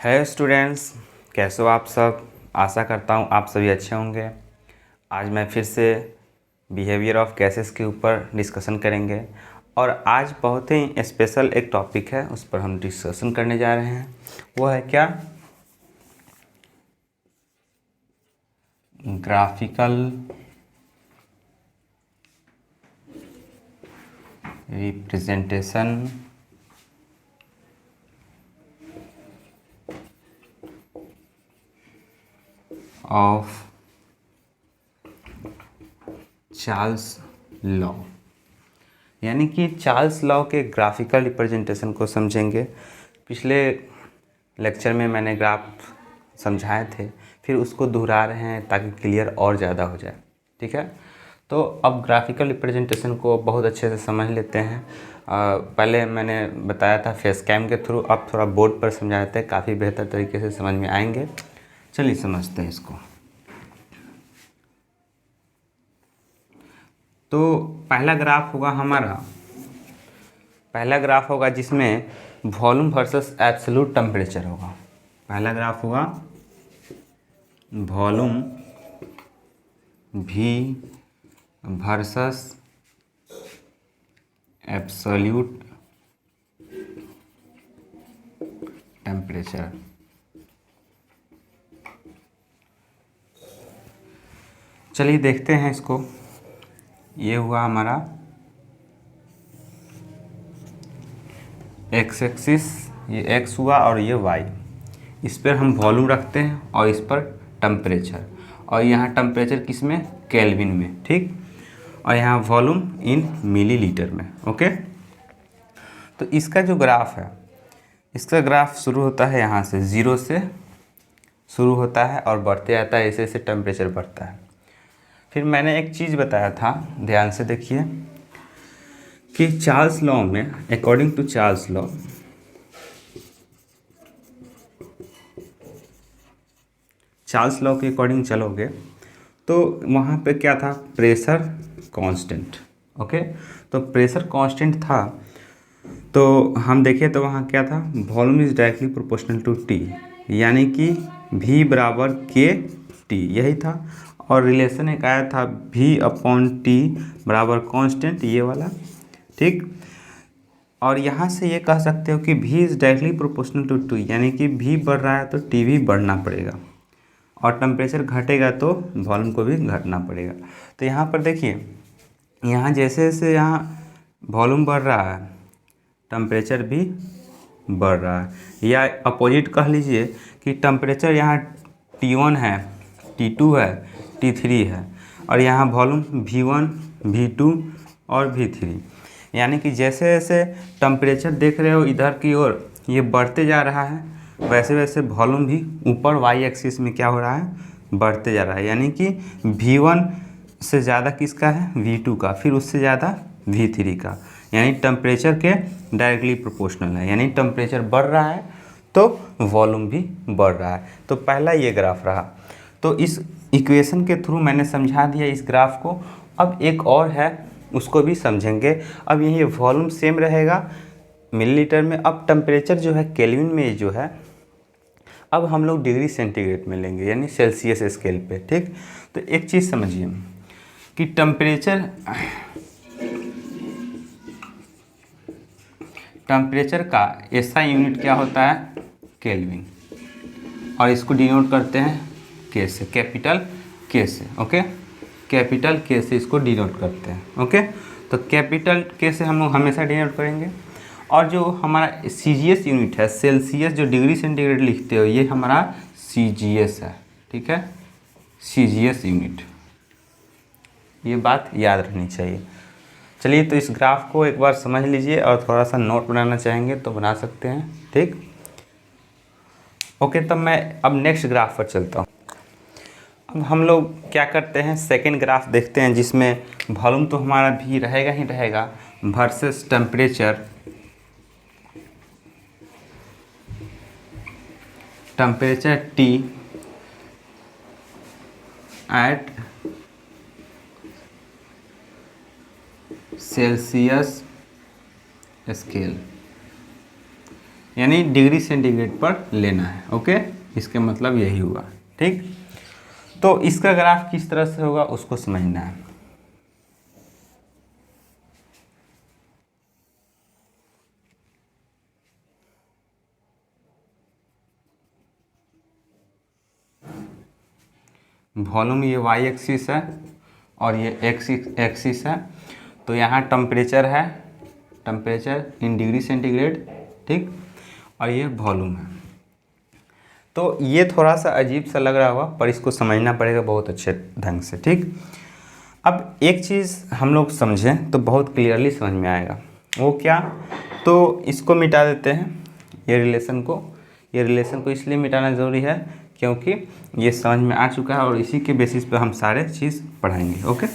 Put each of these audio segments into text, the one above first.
Hello students, कैसे हो आप सब। आशा करता हूँ आप सभी अच्छे होंगे। आज मैं फिर से बिहेवियर ऑफ कैसेस के ऊपर डिस्कशन करेंगे और आज बहुत ही स्पेशल एक टॉपिक है, उस पर हम डिस्कशन करने जा रहे हैं। वो है क्या? Graphical representation of Charles law, यानी कि चार्ल्स लॉ के ग्राफिकल रिप्रेजेंटेशन को समझेंगे। पिछले लेक्चर में मैंने ग्राफ समझाए थे, फिर उसको दोहरा रहे हैं ताकि क्लियर और ज़्यादा हो जाए। ठीक है, तो अब ग्राफिकल रिप्रेजेंटेशन को बहुत अच्छे से समझ लेते हैं। पहले मैंने बताया था फेस कैम के थ्रू, अब थोड़ा बोर्ड पर समझाते हैं, काफ़ी बेहतर तरीके से समझ में आएंगे। चलिए समझते हैं इसको। तो पहला ग्राफ होगा जिसमें वॉल्यूम वर्सेस एब्सोल्यूट टेम्परेचर होगा। पहला ग्राफ होगा volume V versus absolute temperature. चलिए देखते हैं इसको। ये हुआ हमारा एक्स एक्सिस, ये एक्स हुआ और ये वाई। इस पर हम वॉल्यूम रखते हैं और इस पर टेम्परेचर, और यहाँ टेम्परेचर किस में? केल्विन में। ठीक, और यहाँ वॉल्यूम इन मिलीलीटर में। ओके, तो इसका जो ग्राफ है, इसका ग्राफ शुरू होता है यहाँ से, ज़ीरो से शुरू होता है और बढ़ते आता है, ऐसे ऐसे टेम्परेचर बढ़ता है। फिर मैंने एक चीज़ बताया था, ध्यान से देखिए, कि चार्ल्स लॉ में, अकॉर्डिंग टू चार्ल्स लॉ, के अकॉर्डिंग चलोगे तो वहाँ पे क्या था? Pressure constant. ओके, तो प्रेशर कांस्टेंट था, तो हम देखें तो वहाँ क्या था? Volume is directly proportional to T, यानी कि V बराबर के टी, यही था। और रिलेशन एक आया था V अपॉन टी बराबर कांस्टेंट, ये वाला। ठीक, और यहाँ से ये कह सकते हो कि V is directly proportional to T, यानी कि V बढ़ रहा है तो टी भी बढ़ना पड़ेगा, और टेम्परेचर घटेगा तो वॉल्यूम को भी घटना पड़ेगा। तो यहाँ पर देखिए, यहाँ जैसे जैसे यहाँ वॉल्यूम बढ़ रहा है, टेम्परेचर भी बढ़ रहा है, या अपोजिट कह लीजिए कि टेम्परेचर यहाँ T1 है, T2 है, T3 है, और यहाँ वॉल्यूम V1, V2 और V3, यानी कि जैसे जैसे टेम्परेचर देख रहे हो इधर की ओर ये बढ़ते जा रहा है, वैसे वैसे वॉल्यूम भी ऊपर वाई एक्सिस में क्या हो रहा है? बढ़ते जा रहा है। यानी कि V1 से ज़्यादा किसका है? V2 का, फिर उससे ज़्यादा V3 का, यानी टेम्परेचर के डायरेक्टली प्रोपोर्शनल है। यानी टेम्परेचर बढ़ रहा है तो वॉल्यूम भी बढ़ रहा है। तो पहला ये ग्राफ रहा। तो इस इक्वेशन के थ्रू मैंने समझा दिया इस ग्राफ को। अब एक और है, उसको भी समझेंगे। अब यही वॉल्यूम सेम रहेगा मिलीलीटर में, अब टेम्परेचर जो है केल्विन में जो है, अब हम लोग डिग्री सेंटीग्रेड में लेंगे, यानी सेल्सियस स्केल पे। ठीक, तो एक चीज़ समझिए कि टेम्परेचर का ऐसा यूनिट क्या होता है? केल्विन, और इसको डिनोट करते हैं के से, कैपिटल के से। ओके, कैपिटल के से इसको डिनोट करते हैं। ओके, तो कैपिटल के से हम लोग हमेशा डिनोट करेंगे। और जो हमारा CGS यूनिट है, सेल्सियस जो डिग्री सेंटीग्रेड लिखते हो, ये हमारा CGS है। ठीक है, CGS यूनिट, ये बात याद रखनी चाहिए। चलिए, तो इस ग्राफ को एक बार समझ लीजिए, और थोड़ा सा नोट बनाना चाहेंगे तो बना सकते हैं। ठीक, ओके, तब मैं अब नेक्स्ट ग्राफ पर चलता हूँ। अब हम लोग क्या करते हैं, सेकेंड ग्राफ देखते हैं, जिसमें वॉल्यूम तो हमारा भी रहेगा ही रहेगा versus temperature T at Celsius scale. यानी डिग्री सेंटीग्रेड पर लेना है। ओके, इसके मतलब यही हुआ। ठीक, तो इसका ग्राफ किस तरह से होगा उसको समझना है। वॉल्यूम ये वाई एक्सिस है और ये एक्स एक्सिस है। तो यहाँ टेम्परेचर है, टेम्परेचर इन डिग्री सेंटीग्रेड, ठीक, और ये वॉल्यूम है। तो ये थोड़ा सा अजीब सा लग रहा होगा पर इसको समझना पड़ेगा बहुत अच्छे ढंग से। ठीक, अब एक चीज़ हम लोग समझें तो बहुत क्लियरली समझ में आएगा, वो क्या, तो इसको मिटा देते हैं, ये रिलेशन को इसलिए मिटाना ज़रूरी है क्योंकि ये समझ में आ चुका है और इसी के बेसिस पे हम सारे चीज़ पढ़ाएंगे। ओके,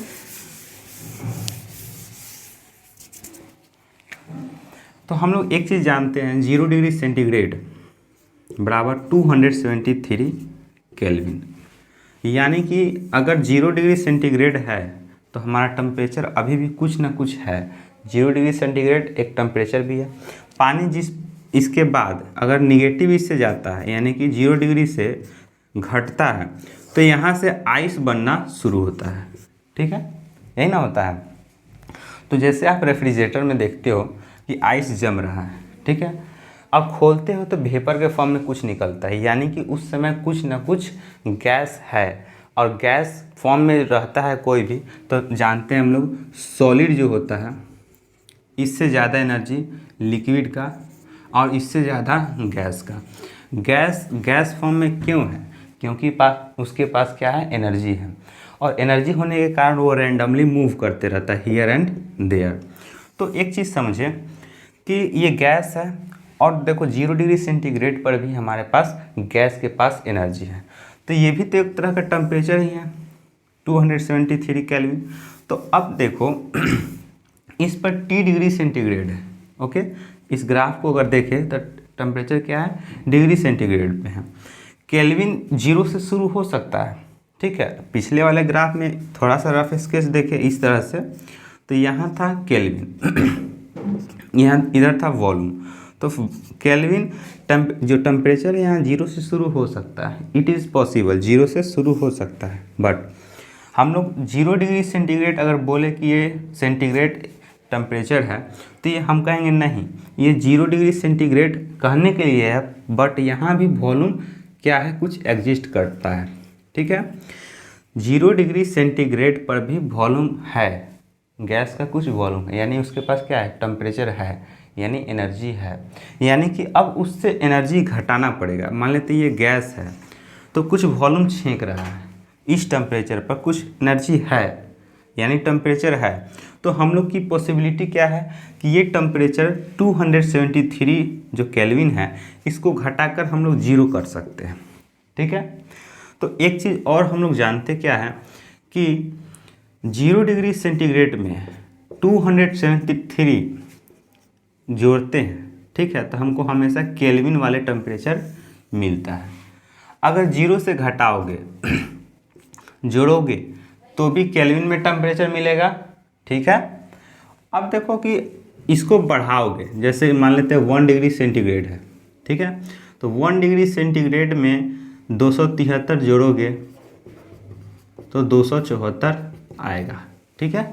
तो हम लोग एक चीज़ जानते हैं, 0 डिग्री सेंटीग्रेड बराबर 273 केल्विन। यानी कि अगर 0 डिग्री सेंटीग्रेड है तो हमारा टेम्परेचर अभी भी कुछ ना कुछ है। 0 डिग्री सेंटीग्रेड एक टेम्परेचर भी है। पानी इसके बाद अगर निगेटिव इससे जाता है यानी कि 0 डिग्री से घटता है तो यहाँ से आइस बनना शुरू होता है। ठीक है, यही ना होता है। तो जैसे आप रेफ्रिजरेटर में देखते हो कि आइस जम रहा है, ठीक है, अब खोलते हो तो वेपर के फॉर्म में कुछ निकलता है, यानी कि उस समय कुछ ना कुछ गैस है और गैस फॉर्म में रहता है कोई भी, तो जानते हैं हम लोग सॉलिड जो होता है इससे ज़्यादा एनर्जी लिक्विड का और इससे ज़्यादा गैस का। गैस फॉर्म में क्यों है, क्योंकि उसके पास क्या है, एनर्जी है, और एनर्जी होने के कारण वो रैंडमली मूव करते रहता है हियर एंड देयर। तो एक चीज़ समझे कि ये गैस है और देखो 0 डिग्री सेंटीग्रेड पर भी हमारे पास गैस के पास एनर्जी है, तो ये भी तो एक तरह का टेम्परेचर ही है 273 केल्विन। तो अब देखो इस पर T डिग्री सेंटीग्रेड है। ओके, इस ग्राफ को अगर देखें तो टेम्परेचर क्या है, डिग्री सेंटीग्रेड पे है। केल्विन 0 से शुरू हो सकता है, ठीक है। पिछले वाले ग्राफ में थोड़ा सा रफ स्केच देखें इस तरह से, तो यहाँ था केल्विन, यहाँ इधर था वॉल्यूम। तो केल्विन जो टेम्परेचर है यहाँ 0 से शुरू हो सकता है, इट इज़ पॉसिबल 0 से शुरू हो सकता है, बट हम लोग 0 डिग्री सेंटीग्रेड अगर बोले कि ये सेंटीग्रेड टेम्परेचर है तो ये हम कहेंगे नहीं, ये 0 डिग्री सेंटीग्रेड कहने के लिए है, बट यहाँ भी वॉल्यूम क्या है, कुछ एग्जिस्ट करता है। ठीक है, 0 डिग्री सेंटीग्रेड पर भी वॉल्यूम है, गैस का कुछ वॉल्यूम है, यानी उसके पास क्या है, टेम्परेचर है, यानी एनर्जी है। यानी कि अब उससे एनर्जी घटाना पड़ेगा। मान लेते ये गैस है तो कुछ वॉल्यूम छींक रहा है, इस टेम्परेचर पर कुछ एनर्जी है यानी टेम्परेचर है। तो हम लोग की पॉसिबिलिटी क्या है कि ये टेम्परेचर 273 जो केल्विन है इसको घटाकर हम लोग 0 कर सकते हैं। ठीक है, तो एक चीज़ और हम लोग जानते क्या है कि 0 डिग्री सेंटीग्रेड में 273 जोड़ते हैं, ठीक है, तो हमको हमेशा केल्विन वाले टेम्परेचर मिलता है। अगर 0 से घटाओगे जोड़ोगे तो भी केल्विन में टेम्परेचर मिलेगा। ठीक है, अब देखो कि इसको बढ़ाओगे, जैसे मान लेते हैं 1 डिग्री सेंटीग्रेड है, ठीक है, तो 1 डिग्री सेंटीग्रेड में 273 जोड़ोगे तो 274 आएगा। ठीक है,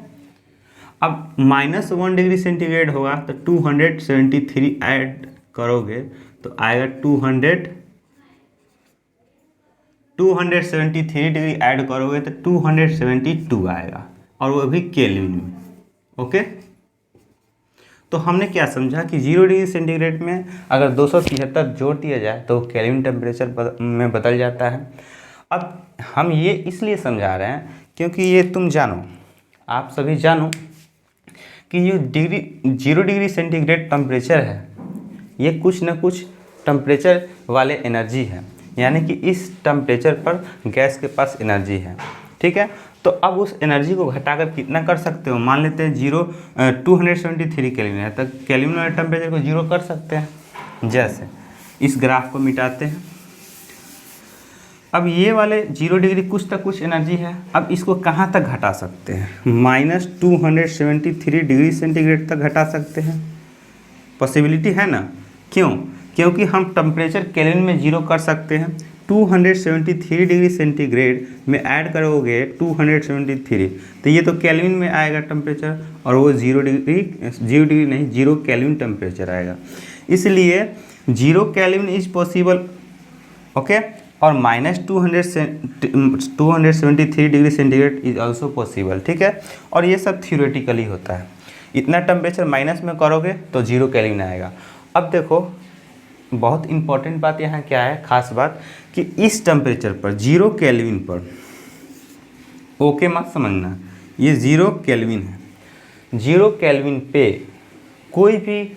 अब -1 डिग्री सेंटीग्रेड होगा तो 273 ऐड करोगे तो आएगा 273 डिग्री ऐड करोगे तो 272 आएगा, और वो भी केल्विन में। ओके, तो हमने क्या समझा कि 0 डिग्री सेंटीग्रेड में अगर 273 जोड़ दिया जाए तो केल्विन टेम्परेचर में बदल जाता है। अब हम ये इसलिए समझा रहे हैं क्योंकि ये तुम जानो, आप सभी जानो कि ये 0 डिग्री सेंटीग्रेड टेम्परेचर है, ये कुछ ना कुछ टेम्परेचर वाले एनर्जी है, यानी कि इस टेम्परेचर पर गैस के पास एनर्जी है। ठीक है, तो अब उस एनर्जी को घटाकर कितना कर सकते हो, मान लेते हैं 273 केल्विन है तो केल्विन वाले टेम्परेचर को 0 कर सकते हैं। जैसे इस ग्राफ को मिटाते हैं, अब ये वाले 0 डिग्री कुछ तक कुछ एनर्जी है, अब इसको कहाँ तक घटा सकते हैं, -273 डिग्री सेंटीग्रेड तक घटा सकते हैं। पॉसिबिलिटी है ना, क्यों, क्योंकि हम टेम्परेचर केल्विन में 0 कर सकते हैं। 273 डिग्री सेंटीग्रेड में ऐड करोगे 273, तो ये तो केल्विन में आएगा टेम्परेचर, और वो 0 डिग्री नहीं, 0 केल्विन टेम्परेचर आएगा। इसलिए 0 केल्विन इज पॉसिबल, ओके, और -273 degree centigrade is also possible, ठीक है। और ये सब थियोरेटिकली होता है। इतना टेम्परेचर माइनस में करोगे तो 0 केल्विन आएगा। अब देखो बहुत इंपॉर्टेंट बात यहाँ क्या है, खास बात, कि इस टेम्परेचर पर 0 केल्विन पर, ओके मत समझना, ये 0 केल्विन है। 0 केल्विन पे कोई भी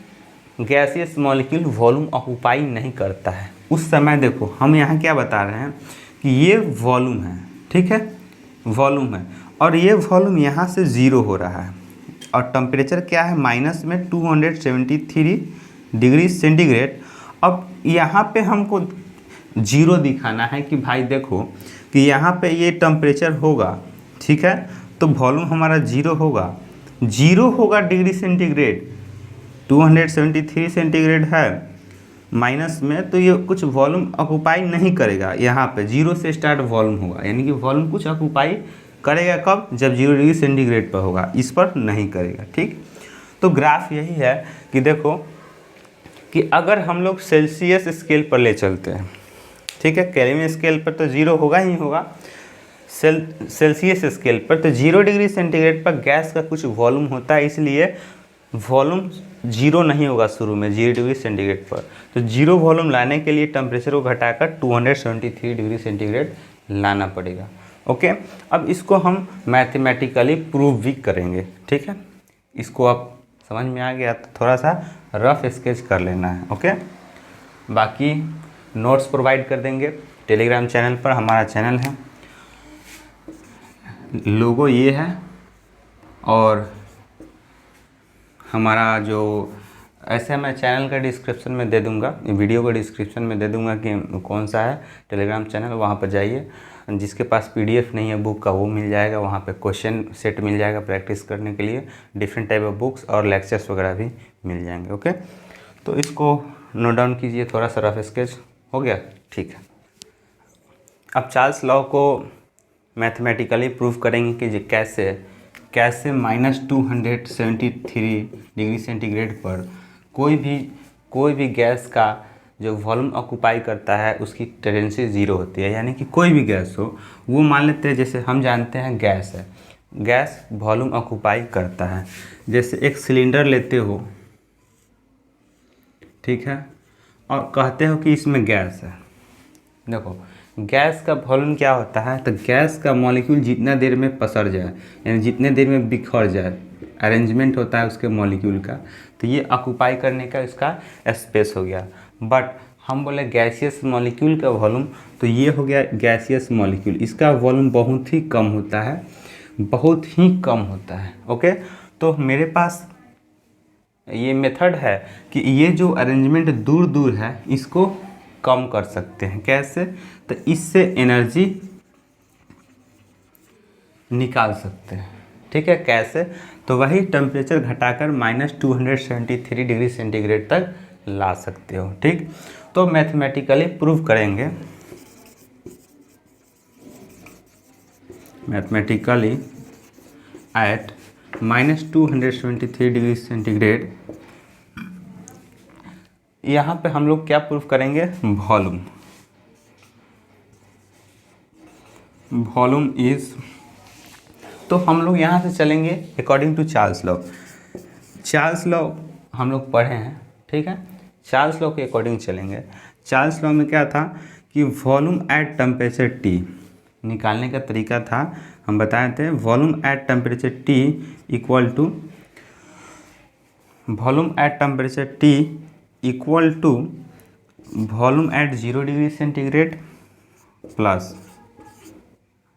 गैसियस मॉलिक्यूल वॉल्यूम ऑक्यूपाई नहीं करता है। उस समय देखो हम यहाँ क्या बता रहे हैं कि ये वॉल्यूम है, ठीक है, वॉल्यूम है, और ये वॉल्यूम यहाँ से 0 हो रहा है, और टेम्परेचर क्या है माइनस में 273 डिग्री सेंटीग्रेड। अब यहाँ पे हमको 0 दिखाना है कि भाई देखो कि यहाँ पे ये टेम्परेचर होगा, ठीक है, तो वॉल्यूम हमारा 0 होगा, 0 होगा डिग्री सेंटीग्रेड, 273 सेंटीग्रेड है माइनस में, तो ये कुछ वॉल्यूम ऑक्यूपाई नहीं करेगा। यहाँ पे 0 से स्टार्ट वॉल्यूम होगा, यानी कि वॉल्यूम कुछ ऑक्यूपाई करेगा कब, जब 0 डिग्री सेंटीग्रेड पर होगा, इस पर नहीं करेगा, ठीक। तो ग्राफ यही है कि देखो कि अगर हम लोग सेल्सियस स्केल पर ले चलते हैं, ठीक है, केल्विन स्केल पर तो 0 होगा ही होगा, सेल्सियस स्केल पर तो 0 डिग्री सेंटीग्रेड पर गैस का कुछ वॉल्यूम होता है, इसलिए वॉल्यूम 0 नहीं होगा शुरू में 0 डिग्री सेंटीग्रेड पर। तो 0 वॉल्यूम लाने के लिए टेम्परेचर को घटाकर 273 डिग्री सेंटीग्रेड लाना पड़ेगा, ओके। अब इसको हम मैथमेटिकली प्रूव भी करेंगे, ठीक है। इसको आप समझ में आ गया तो थोड़ा सा रफ स्केच कर लेना है, ओके। बाकी नोट्स प्रोवाइड कर देंगे टेलीग्राम चैनल पर, हमारा चैनल है, लोगो ये है, और हमारा जो ऐसे मैं चैनल का डिस्क्रिप्शन में दे दूंगा, वीडियो का डिस्क्रिप्शन में दे दूंगा कि कौन सा है टेलीग्राम चैनल, वहाँ पर जाइए। जिसके पास पीडीएफ नहीं है बुक का वो मिल जाएगा, वहाँ पे क्वेश्चन सेट मिल जाएगा प्रैक्टिस करने के लिए, डिफरेंट टाइप ऑफ बुक्स और लेक्चर्स वगैरह भी मिल जाएंगे, ओके। तो इसको नोट डाउन कीजिए, थोड़ा सा रफ स्केच हो गया, ठीक है। अब चार्ल्स लॉ को मैथमेटिकली प्रूव करेंगे कि कैसे -273 डिग्री सेंटीग्रेड पर कोई भी गैस का जो वॉल्यूम ऑक्यूपाई करता है उसकी टेंडेंसी 0 होती है। यानी कि कोई भी गैस हो, वो मान लेते हैं, जैसे हम जानते हैं गैस है, गैस वॉल्यूम ऑक्यूपाई करता है। जैसे एक सिलेंडर लेते हो, ठीक है, और कहते हो कि इसमें गैस है। देखो गैस का वॉल्यूम क्या होता है, तो गैस का मॉलिक्यूल जितना देर में पसर जाए, यानी जितने देर में बिखर जाए, अरेंजमेंट होता है उसके मॉलिक्यूल का, तो ये ऑक्यूपाई करने का इसका स्पेस हो गया। बट हम बोले गैसियस मॉलिक्यूल का वॉल्यूम, तो ये हो गया गैसियस मॉलिक्यूल, इसका वॉल्यूम बहुत ही कम होता है, बहुत ही कम होता है, ओके। तो मेरे पास ये मेथड है कि ये जो अरेंजमेंट दूर दूर है इसको कम कर सकते हैं। कैसे, तो इससे एनर्जी निकाल सकते हैं, ठीक है। कैसे, तो वही टेम्परेचर घटाकर -273 डिग्री सेंटीग्रेड तक ला सकते हो, ठीक। तो मैथमेटिकली प्रूव करेंगे, मैथमेटिकली एट -273 डिग्री सेंटीग्रेड, यहाँ पे हम लोग क्या प्रूव करेंगे, वॉल्यूम इज, तो हम लोग यहाँ से चलेंगे according to Charles law. Charles law हम लोग पढ़े हैं, ठीक है, चार्ल्स लॉ के अकॉर्डिंग चलेंगे। चार्ल्स लॉ में क्या था कि वॉल्यूम एट टेम्परेचर T निकालने का तरीका था, हम बताए थे, volume at temperature T equal to volume at temperature T equal to volume at 0 degree centigrade plus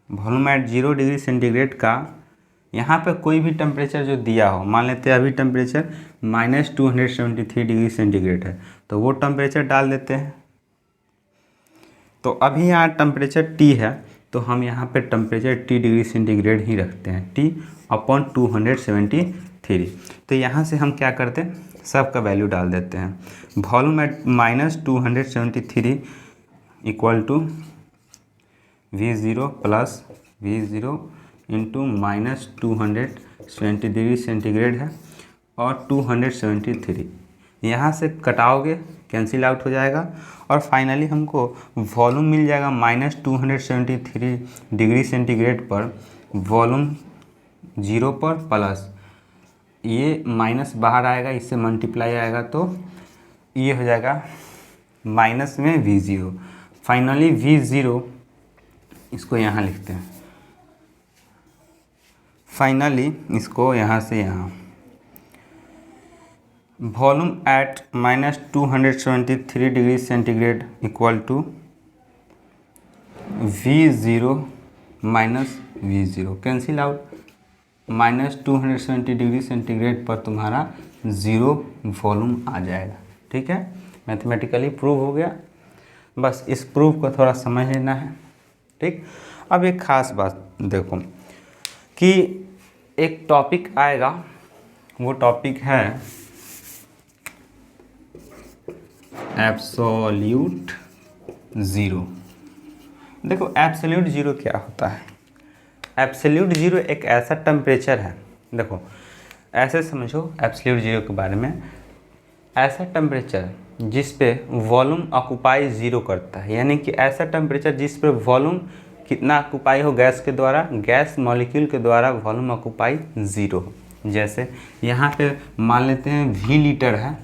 volume at 0 degree centigrade का यहाँ पे कोई भी टेम्परेचर जो दिया हो, मान लेते हैं अभी टेम्परेचर -273 डिग्री सेंटीग्रेड है, तो वो टेम्परेचर डाल देते हैं। तो अभी यहाँ टेम्परेचर T है, तो हम यहाँ पे टेम्परेचर T डिग्री सेंटीग्रेड ही रखते हैं, T/273। तो यहाँ से हम क्या करते हैं, सब का वैल्यू डाल देते हैं। Volume at -273 equal to V0 plus V0 into -270 degree centigrade है और 273 यहाँ से कटाओगे, कैंसिल आउट हो जाएगा और फाइनली हमको वॉल्यूम मिल जाएगा -273 डिग्री सेंटीग्रेड पर, वॉल्यूम 0 पर प्लस ये माइनस बाहर आएगा, इससे मल्टीप्लाई आएगा तो ये हो जाएगा माइनस में V0। फाइनली V0 इसको यहाँ लिखते हैं, फाइनली इसको यहाँ से यहाँ volume at -273 degree centigrade equal to V0 minus V0 cancel out, -270 degree centigrade पर तुम्हारा 0 वॉल्यूम आ जाएगा। ठीक है, मैथमेटिकली प्रूव हो गया। बस इस प्रूफ को थोड़ा समझ लेना है। ठीक, अब एक ख़ास बात देखो कि एक टॉपिक आएगा, वो टॉपिक है एब्सोल्यूट ज़ीरो। देखो एब्सोल्यूट ज़ीरो क्या होता है? एब्सोल्यूट ज़ीरो एक ऐसा टेम्परेचर है, देखो ऐसे समझो एब्सोल्यूट ज़ीरो के बारे में, ऐसा टेम्परेचर जिस पे वॉल्यूम ऑक्यूपाई ज़ीरो करता है, यानी कि ऐसा टेम्परेचर जिस पे वॉल्यूम कितना ऑक्यूपाई हो गैस के द्वारा, गैस मॉलिक्यूल के द्वारा वॉल्यूम ऑक्यूपाई ज़ीरो हो। जैसे यहाँ पे मान लेते हैं V लीटर है,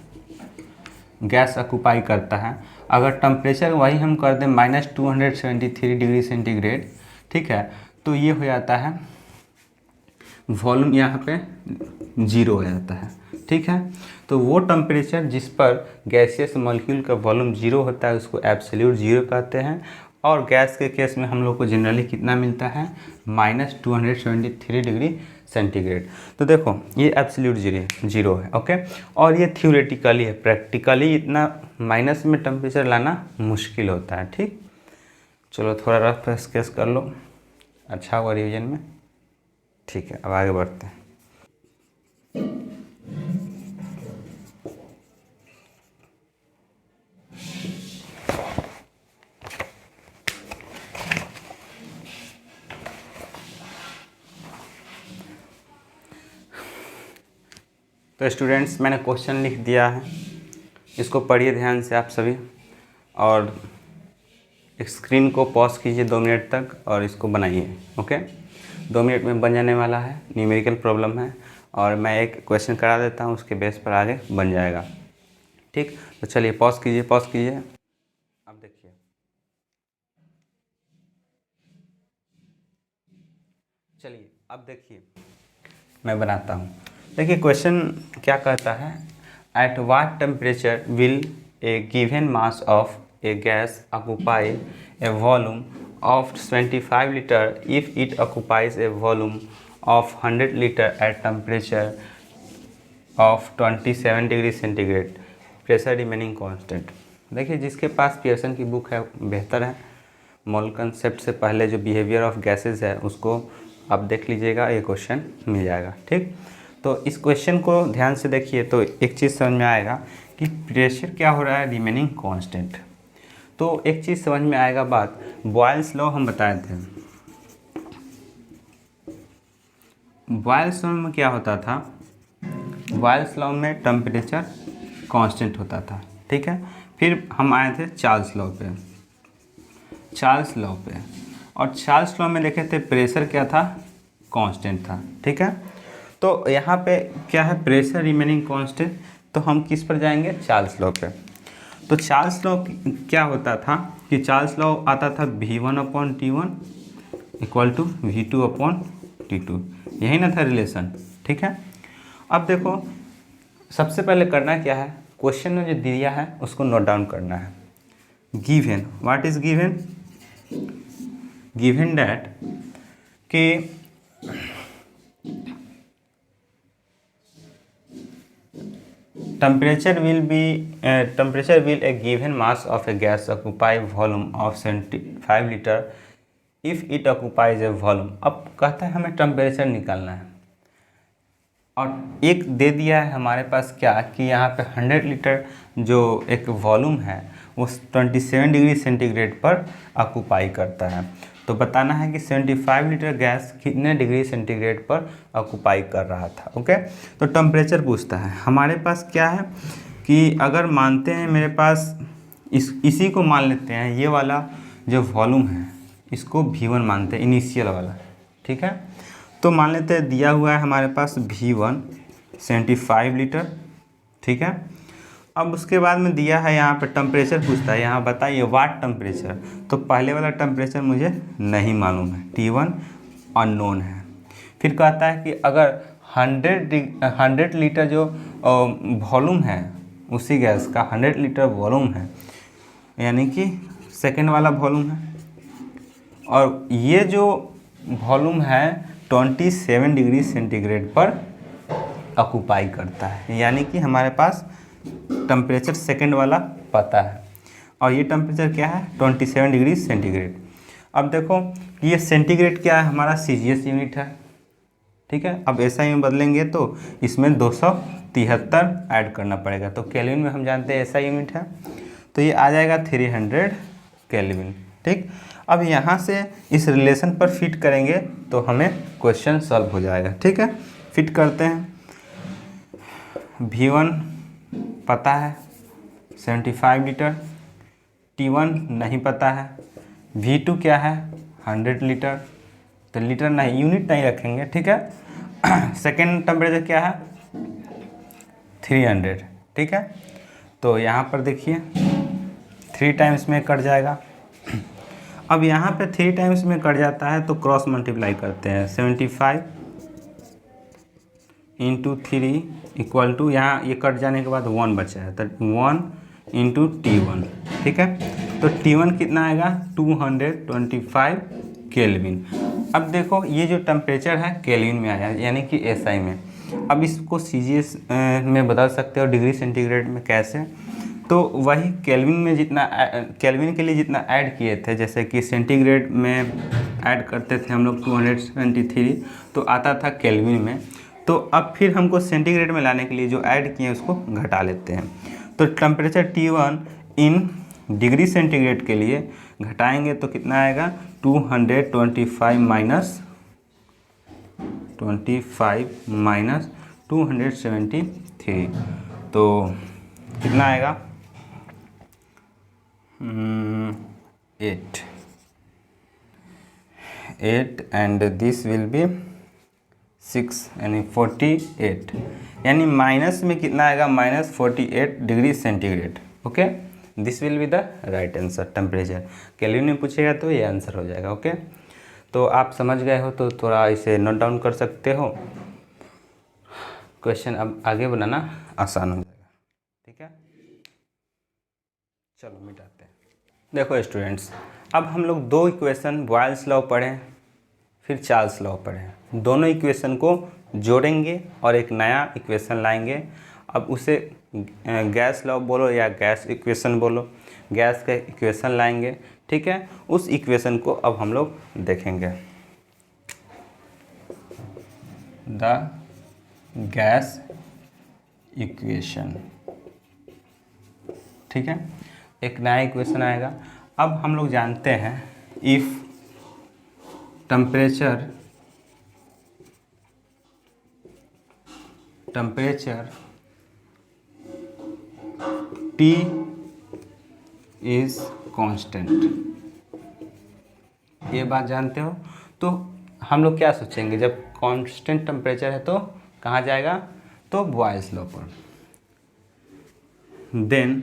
गैस ऑक्यूपाई करता है, अगर टेम्परेचर वही हम कर दें -273 डिग्री सेंटीग्रेड, ठीक है, तो ये हो जाता है वॉल्यूम यहाँ पे 0 हो जाता है। ठीक है, तो वो टेम्परेचर जिस पर गैसियस मॉलिक्यूल का वॉल्यूम 0 होता है उसको एब्सोल्यूट ज़ीरो कहते हैं। और गैस के केस में हम लोग को जनरली कितना मिलता है? -273 डिग्री सेंटीग्रेड। तो देखो ये एब्सोल्यूट ज़ीरो है। ओके, और ये थ्योरेटिकली है, प्रैक्टिकली इतना माइनस में टेम्परेचर लाना मुश्किल होता है। ठीक, चलो थोड़ा रफ स्केच कर लो, अच्छा हुआ रिवीजन में। ठीक है, अब आगे बढ़ते हैं। तो स्टूडेंट्स मैंने क्वेश्चन लिख दिया है, इसको पढ़िए ध्यान से आप सभी, और स्क्रीन को पॉज कीजिए 2 मिनट तक और इसको बनाइए। ओके, 2 मिनट में बन जाने वाला है, न्यूमेरिकल प्रॉब्लम है और मैं एक क्वेश्चन करा देता हूँ, उसके बेस पर आगे बन जाएगा। ठीक, तो चलिए पॉज कीजिए, अब देखिए। चलिए अब देखिए मैं बनाता हूँ। देखिए क्वेश्चन क्या कहता है, at what temperature will A given mass of a gas occupy A volume of 25 liter if it occupies a volume of 100 liter at temperature of 27 degree centigrade, pressure remaining constant. देखिए जिसके पास Pearson की book है बेहतर है, मोल concept से पहले जो behaviour of gases है उसको आप देख लीजिएगा, ये क्वेश्चन मिल जाएगा। ठीक, तो इस क्वेश्चन को ध्यान से देखिए तो एक चीज़ समझ में आएगा कि प्रेशर क्या हो रहा है, रिमेनिंग कांस्टेंट। तो एक चीज़ समझ में आएगा बात, बॉयल्स लॉ हम बताए थे। बॉयल्स लॉ में क्या होता था, बॉयल्स लॉ में टेम्परेचर कांस्टेंट होता था। ठीक है, फिर हम आए थे चार्ल्स लॉ पे, और चार्ल्स लॉ में देखे थे प्रेशर क्या था, कांस्टेंट था। ठीक है, तो यहाँ पे क्या है, प्रेशर रिमेनिंग कांस्टेंट, तो हम किस पर जाएंगे, चार्ल्स लॉ पे। तो चार्ल्स लॉ क्या होता था कि चार्ल्स लॉ आता था V1/T1 इक्वल टू V2/T2, यही ना था रिलेशन। ठीक है, अब देखो सबसे पहले करना क्या है, क्वेश्चन में जो दिया है उसको नोट डाउन करना है। Given, what is given, given that कि temperature will a given mass of a gas occupy volume of 75 liter if it occupies a volume। अब कहता है हमें टेम्परेचर निकालना है, और एक दे दिया है हमारे पास क्या कि यहाँ पे 100 लीटर जो एक वॉल्यूम है वो 27 डिग्री सेंटीग्रेड पर ऑक्यूपाई करता है। तो बताना है कि 75 लीटर गैस कितने डिग्री सेंटीग्रेड पर ऑक्यूपाई कर रहा था। ओके, तो टेम्परेचर पूछता है हमारे पास क्या है कि अगर मानते हैं मेरे पास इसी को मान लेते हैं, ये वाला जो वॉल्यूम है इसको V1 मानते हैं, इनिशियल वाला। ठीक है, तो मान लेते हैं दिया हुआ है हमारे पास V1 75 लीटर। ठीक है, अब उसके बाद में दिया है यहाँ पे टेम्परेचर पूछता है, यहाँ बताइए वाट टेम्परेचर। तो पहले वाला टेम्परेचर मुझे नहीं मालूम है, T1 अननोन है। फिर कहता है कि अगर 100 लीटर जो वॉल्यूम है उसी गैस का 100 लीटर वॉल्यूम है, यानी कि सेकेंड वाला वॉल्यूम है, और ये जो वॉल्यूम है 27 डिग्री सेंटीग्रेड पर ऑक्यूपाई करता है, यानी कि हमारे पास टेम्परेचर सेकंड वाला पता है और ये टेम्परेचर क्या है 27 डिग्री सेंटीग्रेड। अब देखो ये सेंटीग्रेड क्या है, हमारा CGS यूनिट है। ठीक है, अब SI में बदलेंगे तो इसमें 273 ऐड करना पड़ेगा, तो केल्विन में हम जानते हैं SI यूनिट है, तो ये आ जाएगा 300 केल्विन। ठीक, अब यहाँ से इस रिलेशन पर फिट करेंगे तो हमें क्वेश्चन सॉल्व हो जाएगा। ठीक है, फिट करते हैं। V1 पता है 75 लीटर, T1 नहीं पता है, V2 क्या है 100 लीटर, तो लीटर नहीं, यूनिट नहीं रखेंगे। ठीक है, सेकेंड टेम्परेचर क्या है 300। ठीक है, तो यहाँ पर देखिए 3 टाइम्स में कट जाएगा। अब यहाँ पे 3 टाइम्स में कट जाता है तो क्रॉस मल्टीप्लाई करते हैं, 75 इंटू 3 इक्वल टू, यहाँ ये कट जाने के बाद 1 बचा है तो 1 इंटू T1। ठीक है, तो T1 कितना आएगा 225 केल्विन। अब देखो ये जो टेम्परेचर है केल्विन में आया, यानी कि SI में। अब इसको CGS में बदल सकते हो डिग्री सेंटीग्रेड में, कैसे? तो वही केल्विन में जितना केल्विन के लिए जितना ऐड किए थे, जैसे कि सेंटीग्रेड में ऐड करते थे हम लोग 273, तो आता था केल्विन में। तो अब फिर हमको सेंटीग्रेड में लाने के लिए जो ऐड किए उसको घटा लेते हैं। तो temperature T1 in degree centigrade के लिए घटाएंगे तो कितना आएगा 225 माइनस 273, तो कितना आएगा 8 एंड दिस विल बी 6 यानी 48, यानी माइनस में कितना आएगा -48 degree centigrade. Okay, this will be the right answer. Temperature kelvin में पूछेगा तो ये आंसर हो जाएगा। ओके, तो आप समझ गए हो तो थोड़ा इसे नोट डाउन कर सकते हो, क्वेश्चन अब आगे बनाना आसान हो जाएगा। ठीक है, चलो मिटाते हैं। देखो स्टूडेंट्स, अब हम लोग 2 इक्वेशन बॉयल्स लॉ पढ़ें, फिर चार्ल्स लॉ पढ़ें। दोनों इक्वेशन को जोड़ेंगे और एक नया इक्वेशन लाएंगे। अब उसे गैस लॉ बोलो या गैस इक्वेशन बोलो, गैस का इक्वेशन लाएंगे। ठीक है, उस इक्वेशन को अब हम लोग देखेंगे। The gas equation. ठीक है, एक नया इक्वेशन आएगा। अब हम लोग जानते हैं if temperature T is constant, ये बात जानते हो। तो हम लोग क्या सोचेंगे, जब कांस्टेंट टेम्परेचर है तो कहाँ जाएगा, तो बॉयल्स लॉ पर। Then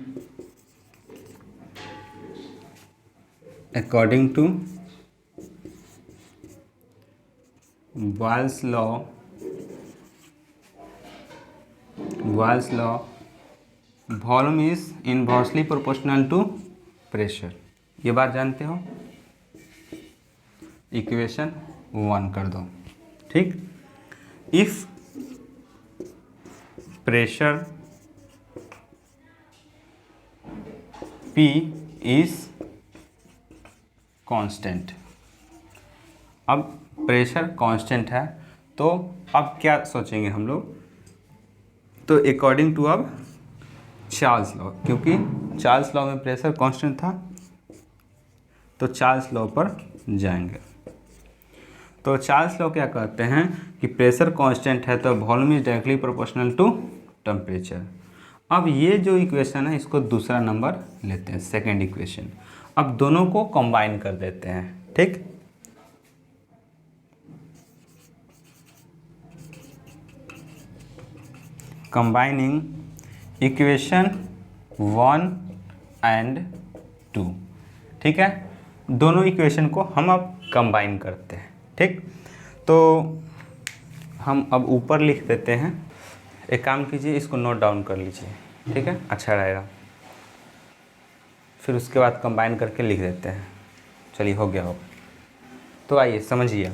according to Boyle's law volume is inversely proportional to pressure, ये बात जानते हो। इक्वेशन 1 कर दो। ठीक, if pressure P is constant. अब प्रेशर कांस्टेंट है तो अब क्या सोचेंगे हम लोग तो अकॉर्डिंग टू अब चार्ल्स लॉ, क्योंकि चार्ल्स लॉ में प्रेशर कांस्टेंट था, तो चार्ल्स लॉ पर जाएंगे। तो चार्ल्स लॉ क्या कहते हैं कि प्रेशर कांस्टेंट है तो volume is directly proportional to temperature. अब ये जो इक्वेशन है इसको दूसरा नंबर लेते हैं, सेकंड इक्वेशन। अब दोनों को कंबाइन कर देते हैं, ठीक। कंबाइनिंग इक्वेशन 1 एंड 2, ठीक है। दोनों इक्वेशन को हम अब कंबाइन करते हैं, ठीक। तो हम अब ऊपर लिख देते हैं, एक काम कीजिए इसको नोट डाउन कर लीजिए, ठीक है, अच्छा रहेगा। फिर उसके बाद कंबाइन करके लिख देते हैं। चलिए हो गया हो। तो आइए समझिए,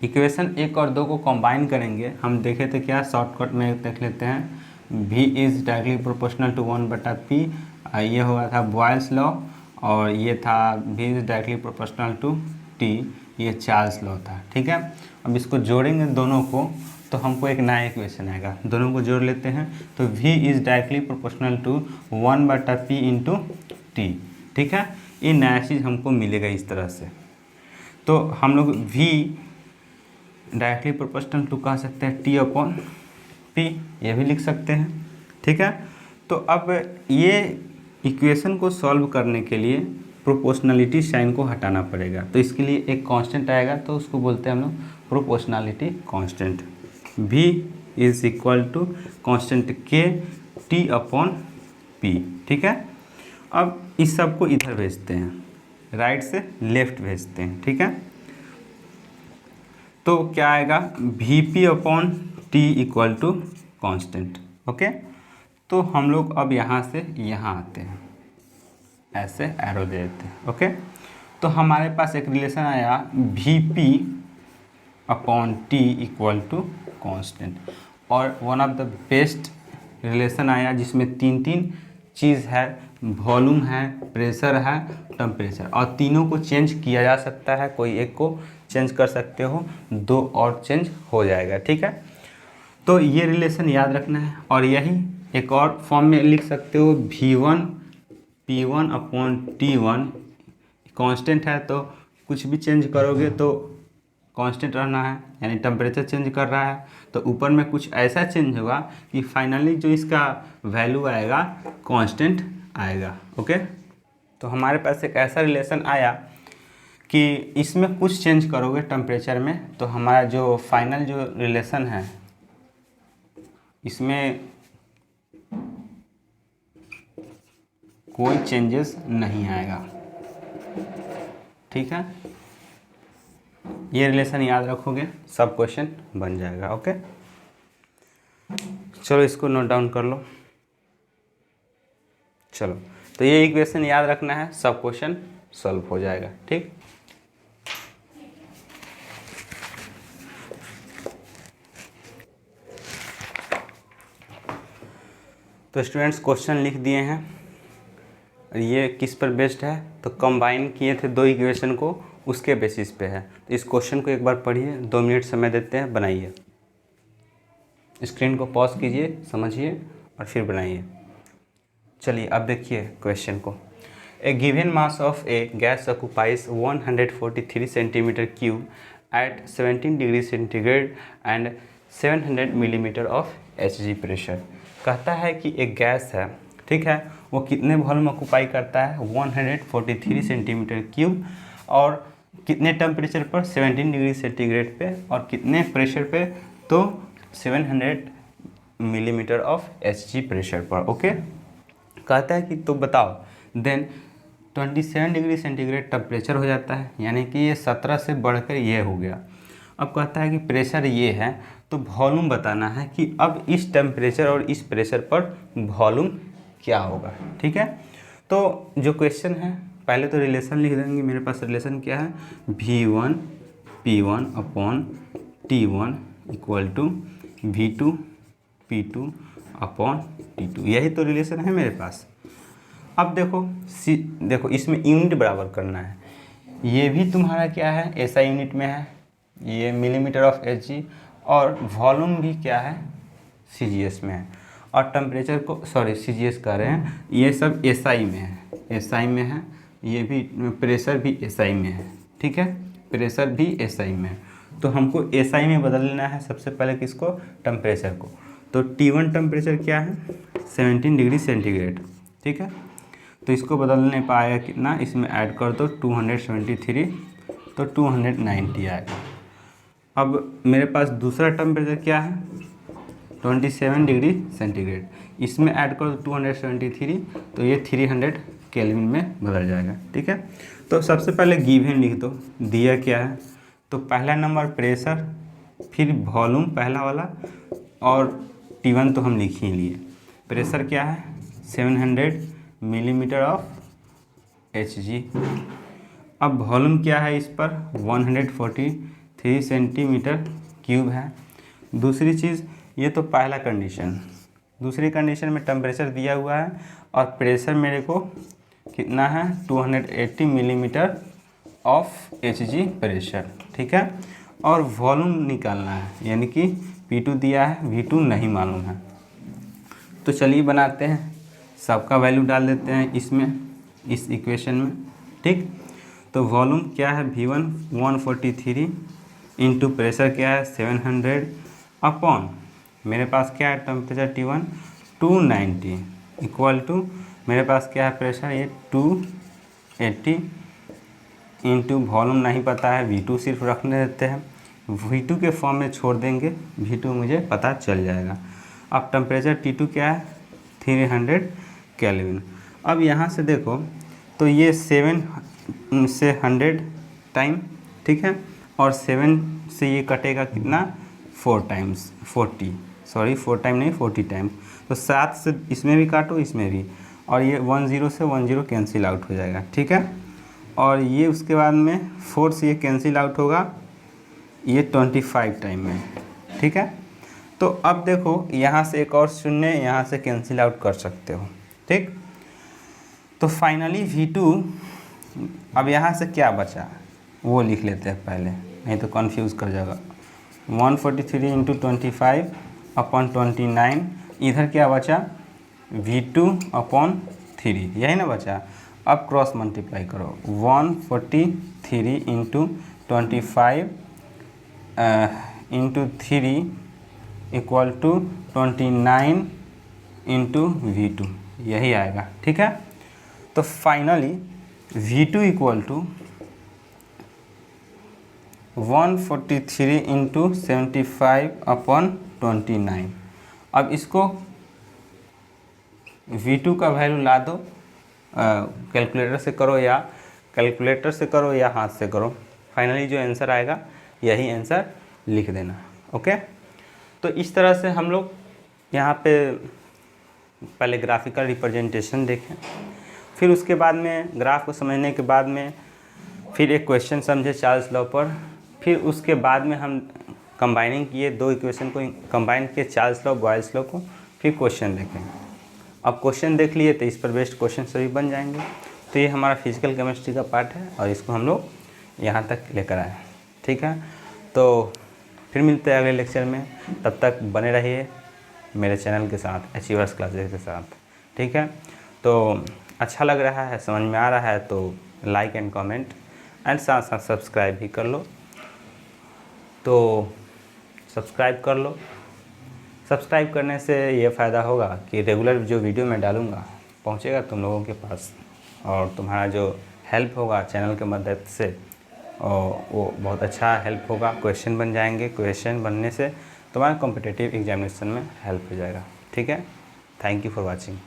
इक्वेशन 1 और 2 को कंबाइन करेंगे। हम देखे थे क्या, शॉर्टकट में देख लेते हैं, v is directly proportional to 1/p, ये हुआ था बॉयल्स लॉ, और ये था v is directly proportional to t, ये चार्ल्स लॉ था, ठीक है। अब इसको जोड़ेंगे दोनों को तो हमको एक नया इक्वेशन आएगा, दोनों को जोड़ लेते हैं। तो v is directly proportional to 1/p into T, ठीक है। ये नया चीज़ हमको मिलेगा इस तरह से। तो हम लोग v डायरेक्टली प्रोपोर्शनल टू कह सकते हैं t/p, ये भी लिख सकते हैं, ठीक है। तो अब ये इक्वेशन को सॉल्व करने के लिए प्रोपोर्शनलिटी साइन को हटाना पड़ेगा। तो इसके लिए एक कांस्टेंट आएगा, तो उसको बोलते हैं हम लोग proportionality constant. v is equal to constant k t/p, ठीक है। अब इस सब को इधर भेजते हैं, राइट से लेफ्ट भेजते हैं, ठीक है। तो क्या आएगा, Vp/T equal to constant, okay. तो हम लोग अब यहाँ से यहाँ आते हैं, ऐसे एरो दे देते हैं, ओके। तो हमारे पास एक रिलेशन आया Vp/T इक्वल टू कॉन्स्टेंट, और one of the best relation आया जिसमें तीन चीज़ है, वॉल्यूम है, प्रेशर है, टेम्परेचर, और तीनों को चेंज किया जा सकता है, कोई एक को चेंज कर सकते हो, दो और चेंज हो जाएगा, ठीक है। तो ये रिलेशन याद रखना है, और यही एक और फॉर्म में लिख सकते हो, V1P1/T1 कांस्टेंट है, तो कुछ भी चेंज करोगे तो कांस्टेंट रहना है, यानी टेम्परेचर चेंज कर रहा है तो ऊपर में कुछ ऐसा चेंज होगा कि फाइनली जो इसका वैल्यू आएगा कांस्टेंट आएगा, ओके। तो हमारे पास एक ऐसा रिलेशन आया कि इसमें कुछ चेंज करोगे टेम्परेचर में तो हमारा जो फाइनल जो रिलेशन है इसमें कोई चेंजेस नहीं आएगा, ठीक है। ये रिलेशन याद रखोगे, सब क्वेश्चन बन जाएगा, ओके। चलो इसको नोट डाउन कर लो। चलो, तो ये इक्वेशन याद रखना है, सब क्वेश्चन सॉल्व हो जाएगा, ठीक। तो स्टूडेंट्स क्वेश्चन लिख दिए हैं, ये किस पर बेस्ड है, तो कंबाइन किए थे दो इक्वेशन को, उसके बेसिस पे है। तो इस क्वेश्चन को एक बार पढ़िए, 2 मिनट समय देते हैं, बनाइए। स्क्रीन को पॉज कीजिए, समझिए और फिर बनाइए। चलिए अब देखिए क्वेश्चन को। A given mass of a gas occupies 143 centimetre cube at 17 degree centigrade and 700 millimetre of Hg pressure. कहता है कि एक गैस है, ठीक है, वो कितने वॉल्यूम ऑक्यूपाई करता है, 143 सेंटीमीटर क्यूब, और कितने टेम्परेचर पर, 17 डिग्री सेंटीग्रेड पे, और कितने प्रेशर पे, तो 700 मिलीमीटर ऑफ Hg प्रेशर पर, ओके। कहता है कि तो बताओ, देन 27 डिग्री सेंटीग्रेड टेम्परेचर हो जाता है, यानी कि ये 17 से बढ़कर ये हो गया। अब कहता है कि प्रेशर ये है, तो वॉल्यूम बताना है कि अब इस टेम्परेचर और इस प्रेशर पर वॉल्यूम क्या होगा, ठीक है। तो जो क्वेश्चन है, पहले तो रिलेशन लिख देंगे। मेरे पास रिलेशन क्या है, V1P1/T1 इक्वल टू V2P2/T2, यही तो रिलेशन है मेरे पास। अब देखो इसमें यूनिट बराबर करना है, ये भी तुम्हारा क्या है, ऐसा यूनिट में है, ये मिलीमीटर ऑफ Hg, और वॉल्यूम भी क्या है, CGS में है, और टेम्परेचर को CGS कह रहे हैं, ये सब SI में है, SI में है, ये भी प्रेशर भी SI में है, ठीक है, प्रेशर भी SI में है। तो हमको SI में बदल लेना है सबसे पहले किसको, टेम्परेचर को। तो T1 टेम्परेचर क्या है, 17 डिग्री सेंटीग्रेड, ठीक है। तो इसको बदलने पाएगा कितना, इसमें ऐड कर दो 273, तो 290 आएगा। अब मेरे पास दूसरा टेम्परेचर क्या है, 27 डिग्री सेंटीग्रेड, इसमें ऐड कर दो 273, तो ये 300 केल्विन में बदल जाएगा, ठीक है। तो सबसे पहले गिवन लिख दो, दिया क्या है, तो पहला नंबर प्रेशर, फिर वॉल्यूम पहला वाला, और T1 तो हम लिख ही लिए। प्रेशर क्या है 700 मिलीमीटर ऑफ Hg। अब वॉल्यूम क्या है इस पर 143 सेंटीमीटर क्यूब है। दूसरी चीज़, ये तो पहला कंडीशन। दूसरी कंडीशन में टेम्परेचर दिया हुआ है और प्रेशर मेरे को कितना है 280 मिलीमीटर ऑफ Hg प्रेशर, ठीक है। और वॉल्यूम निकालना है, यानी कि P2 दिया है, V2 नहीं मालूम है। तो चलिए बनाते हैं, सबका वैल्यू डाल देते हैं इसमें, इस इक्वेशन में, ठीक। तो वॉल्यूम क्या है V1 143 इंटू प्रेशर क्या है 700 अपॉन मेरे पास क्या है टेम्परेचर T1 290 इक्वल टू मेरे पास क्या है प्रेशर ये 280 इंटू वॉल्यूम नहीं पता है, V2 सिर्फ रखने देते हैं, V2 के फॉर्म में छोड़ देंगे, V2 मुझे पता चल जाएगा। अब टेम्परेचर T2 क्या है 300 केल्विन। अब यहाँ से देखो तो ये 7 से 100 टाइम, ठीक है, और 7 से ये कटेगा कितना 4 टाइम्स 40 टाइम नहीं 40 टाइम। तो 7 से इसमें भी काटो इसमें भी, और ये 10 से 10 कैंसिल आउट हो जाएगा, ठीक है। और ये उसके बाद में 4 से ये कैंसिल आउट होगा, ये 25 टाइम में, ठीक है। तो अब देखो यहाँ से एक और शून्य यहाँ से कैंसिल आउट कर सकते हो, ठीक। तो फाइनली V2, अब यहाँ से क्या बचा वो लिख लेते हैं पहले, नहीं तो कंफ्यूज कर जाएगा। 143 इंटू 25 अपॉन 29, इधर क्या बचा V2 अपॉन 3, यही ना बचा। अब क्रॉस मल्टीप्लाई करो 143 into 25 into 3 equal to 29 into V2, यही आएगा, ठीक है। तो finally V2 equal to 143 into 75 upon 29। अब इसको V2 का वैल्यू ला दो, कैलकुलेटर से करो या हाथ से करो, फाइनली जो आंसर आएगा यही आंसर लिख देना, ओके। तो इस तरह से हम लोग यहाँ पे पहले ग्राफिकल रिप्रेजेंटेशन देखें, फिर उसके बाद में ग्राफ को समझने के बाद में फिर एक क्वेश्चन समझे चार्ल्स लॉ पर, फिर उसके बाद में हम कंबाइनिंग किए, दो इक्वेशन को कंबाइन किए, चार्ल्स लॉ बॉयल्स लॉ को, फिर क्वेश्चन देखें। अब क्वेश्चन देख लिए तो इस पर बेस्ड क्वेश्चन सभी बन जाएंगे। तो ये हमारा फिजिकल केमिस्ट्री का पार्ट है और इसको हम लोग यहाँ तक लेकर आए, ठीक है। तो फिर मिलते हैं अगले लेक्चर में, तब तक बने रहिए मेरे चैनल के साथ, अचीवर्स क्लासेस के साथ, ठीक है। तो अच्छा लग रहा है, समझ में आ रहा है तो लाइक एंड कमेंट एंड साथ साथ सब्सक्राइब भी कर लो। तो सब्सक्राइब कर लो, सब्सक्राइब करने से ये फ़ायदा होगा कि रेगुलर जो वीडियो मैं डालूँगा पहुँचेगा तुम लोगों के पास, और तुम्हारा जो हेल्प होगा चैनल के मदद से और वो बहुत अच्छा हेल्प होगा। क्वेश्चन बन जाएंगे, क्वेश्चन बनने से तुम्हारा कॉम्पिटिटिव एग्जामिनेशन में हेल्प हो जाएगा, ठीक है। Thank you for watching.